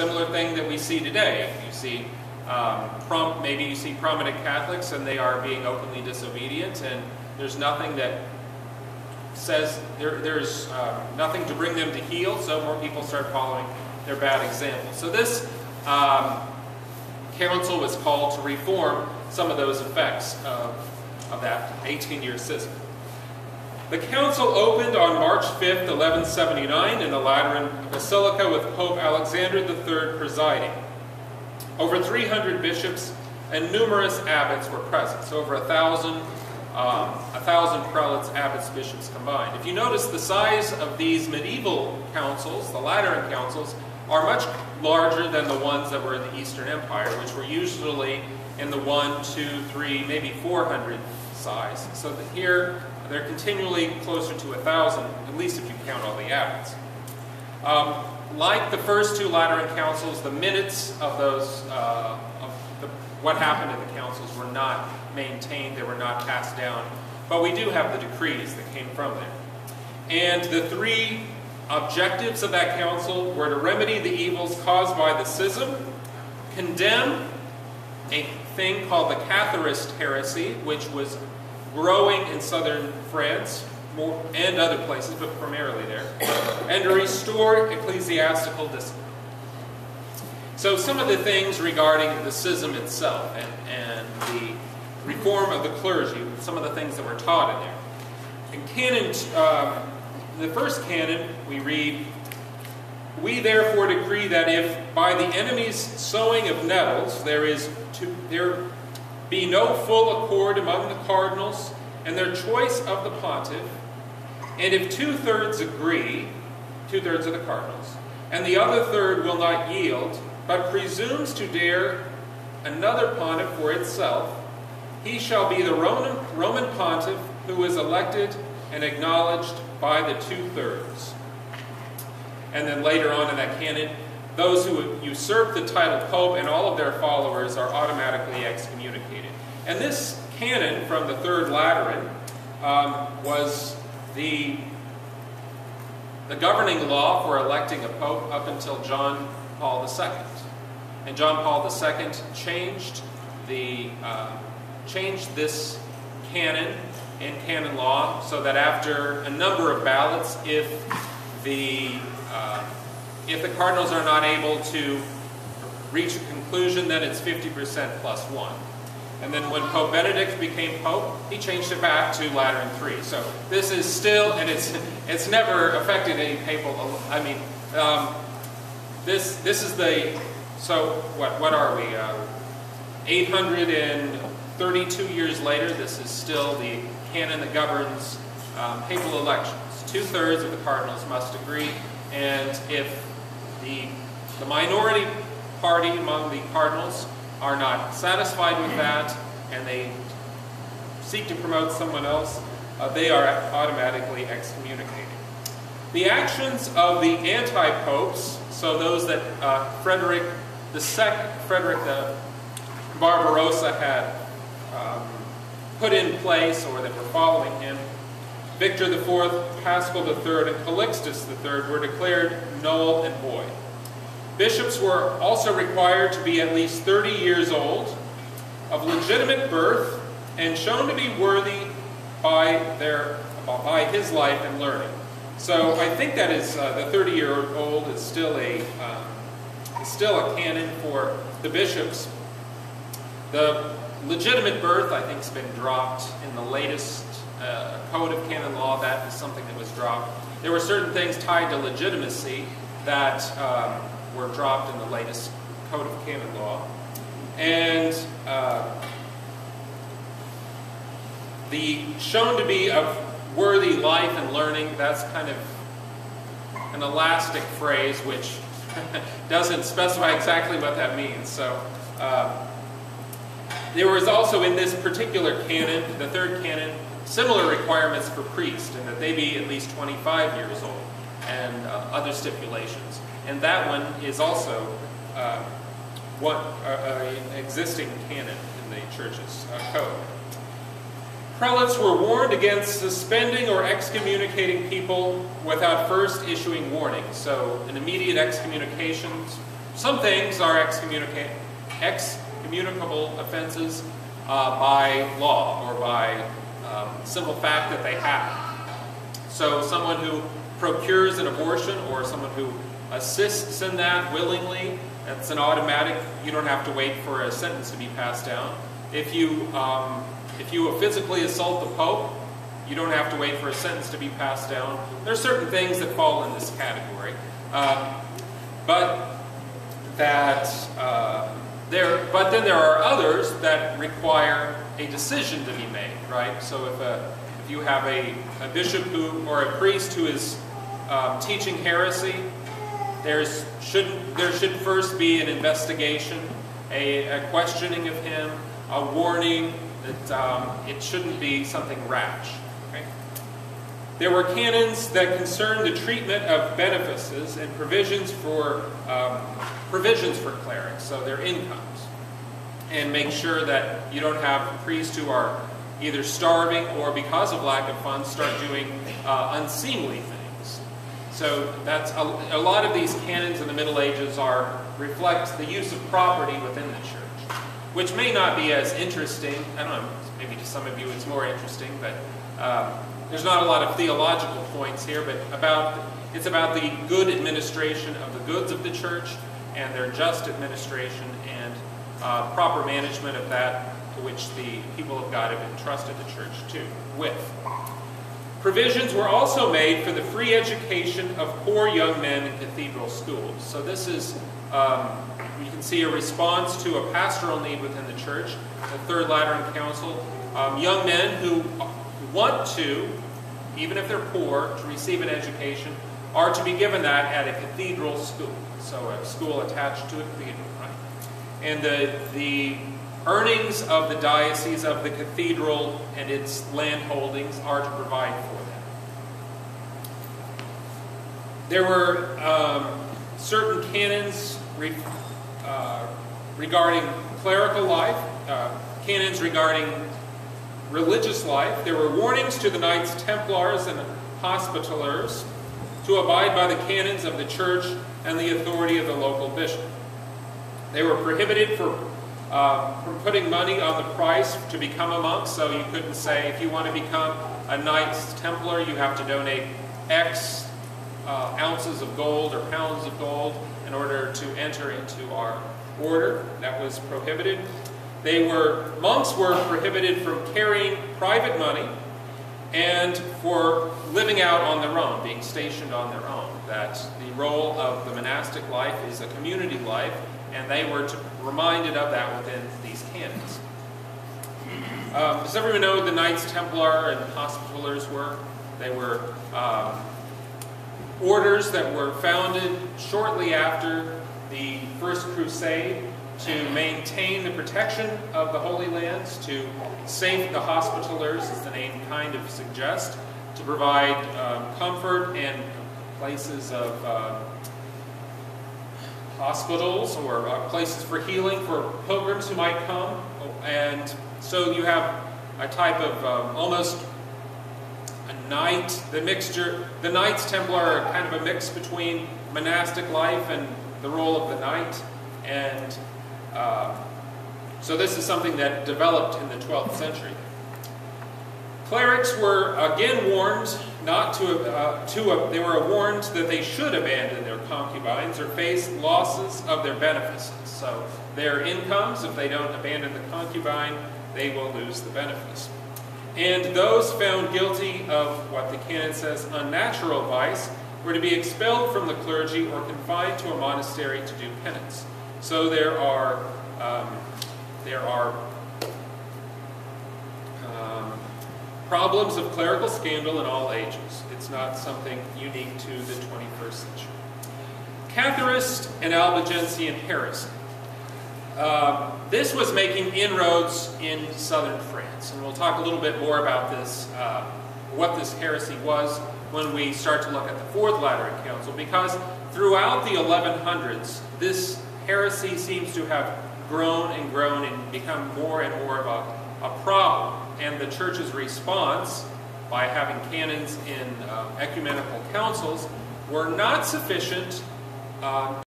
similar thing that we see today. You see, maybe you see prominent Catholics and they are being openly disobedient, and there's nothing that says there's nothing to bring them to heel, so more people start following their bad example. So this council was called to reform some of those effects of that 18-year schism. The council opened on March 5th, 1179 in the Lateran Basilica with Pope Alexander III presiding. Over 300 bishops and numerous abbots were present, so over 1,000 prelates, abbots, bishops combined. If you notice, the size of these medieval councils, the Lateran councils, are much larger than the ones that were in the Eastern Empire, which were usually in the 1, 2, 3, maybe 400 size. So that here, they're continually closer to 1,000, at least if you count all the abbots. Like the first two Lateran councils, the minutes of those, what happened in the councils were not maintained, they were not passed down. But we do have the decrees that came from there. And the three objectives of that council were to remedy the evils caused by the schism, condemn a thing called the Catharist heresy, which was growing in southern France and other places, but primarily there, and to restore ecclesiastical discipline. So some of the things regarding the schism itself and the reform of the clergy, some of the things that were taught in there. In canon, the first canon, we read, "We therefore decree that if by the enemy's sowing of nettles there be no full accord among the cardinals and their choice of the pontiff, and if 2/3 agree, 2/3 of the cardinals, and the other third will not yield, but presumes to dare another pontiff for itself, he shall be the Roman pontiff who is elected and acknowledged by the 2/3. And then later on in that canon, those who usurp the title Pope and all of their followers are automatically excommunicated. And this canon from the Third Lateran was the governing law for electing a Pope up until John Paul II. And John Paul II changed this canon in canon law so that after a number of ballots, if the cardinals are not able to reach a conclusion, then it's 50% plus 1. And then when Pope Benedict became Pope, he changed it back to Lateran III. So this is still, and it's never affected any papal, this is the, so what are we, 832 years later, this is still the canon that governs papal elections. 2/3 of the cardinals must agree, and if the minority party among the cardinals are not satisfied with that, and they seek to promote someone else, they are automatically excommunicated. The actions of the anti-popes, so those that Frederick the Barbarossa had put in place, or that were following him, Victor IV, Paschal III, and Calixtus III were declared null and void. Bishops were also required to be at least 30 years old, of legitimate birth, and shown to be worthy by his life and learning. So I think that is the 30-year-old is still a canon for the bishops. The legitimate birth, I think, has been dropped in the latest Code of Canon Law. That is something that was dropped. There were certain things tied to legitimacy that were dropped in the latest Code of Canon Law. And the shown to be of worthy life and learning, that's kind of an elastic phrase which doesn't specify exactly what that means. So there was also in this particular canon, the third canon, similar requirements for priests, and that they be at least 25 years old, and other stipulations. And that one is also an existing canon in the church's code. Prelates were warned against suspending or excommunicating people without first issuing warning. So an immediate excommunication Some things are excommunicable offenses by law or by simple fact that they happen. So someone who procures an abortion or someone who assists in that willingly, that's an automatic. You don't have to wait for a sentence to be passed down. If you physically assault the Pope, you don't have to wait for a sentence to be passed down. There are certain things that fall in this category, but then there are others that require a decision to be made, right? So if you have a bishop or a priest who is teaching heresy, there should first be an investigation, a questioning of him, a warning that it shouldn't be something rash. Okay? There were canons that concerned the treatment of benefices and provisions for clerics, so their incomes, and make sure that you don't have priests who are either starving or, because of lack of funds, start doing unseemly things. So that's a lot of these canons in the Middle Ages reflect the use of property within the church, which may not be as interesting. I don't know, maybe to some of you it's more interesting, but there's not a lot of theological points here, but it's about the good administration of the goods of the church and their just administration and proper management of that to which the people of God have entrusted the church with. Provisions were also made for the free education of poor young men in cathedral schools. So this is, you can see a response to a pastoral need within the church, the Third Lateran Council. Young men who want to, even if they're poor, to receive an education, are to be given that at a cathedral school. So a school attached to a cathedral, right? And the earnings of the diocese of the cathedral and its land holdings are to provide for them. There were certain canons regarding clerical life, canons regarding religious life. There were warnings to the Knights Templars and Hospitallers to abide by the canons of the church and the authority of the local bishop. They were prohibited from putting money on the price to become a monk, so you couldn't say, if you want to become a Knights Templar, you have to donate X ounces of gold or pounds of gold in order to enter into our order. That was prohibited. Monks were prohibited from carrying private money and for living out on their own, being stationed on their own. That the role of the monastic life is a community life, and they were reminded of that within these canons. Does everyone know who the Knights Templar and Hospitallers were? They were orders that were founded shortly after the First Crusade to maintain the protection of the Holy Lands, to save the Hospitallers, as the name kind of suggests, to provide comfort and places of hospitals or places for healing for pilgrims who might come. And so you have a type of almost a knight, the Knights Templar are kind of a mix between monastic life and the role of the knight. And so this is something that developed in the 12th century. Clerics were again warned not they were warned that they should abandon their concubines or face losses of their benefices. So their incomes, if they don't abandon the concubine, they will lose the benefice. And those found guilty of what the canon says unnatural vice were to be expelled from the clergy or confined to a monastery to do penance. So there are problems of clerical scandal in all ages. It's not something unique to the 21st century. Catharist and Albigensian heresy. This was making inroads in southern France, and we'll talk a little bit more about this, what this heresy was, when we start to look at the Fourth Lateran Council, because throughout the 1100s, this heresy seems to have grown and become more and more of a problem. And the Church's response, by having canons in ecumenical councils, were not sufficient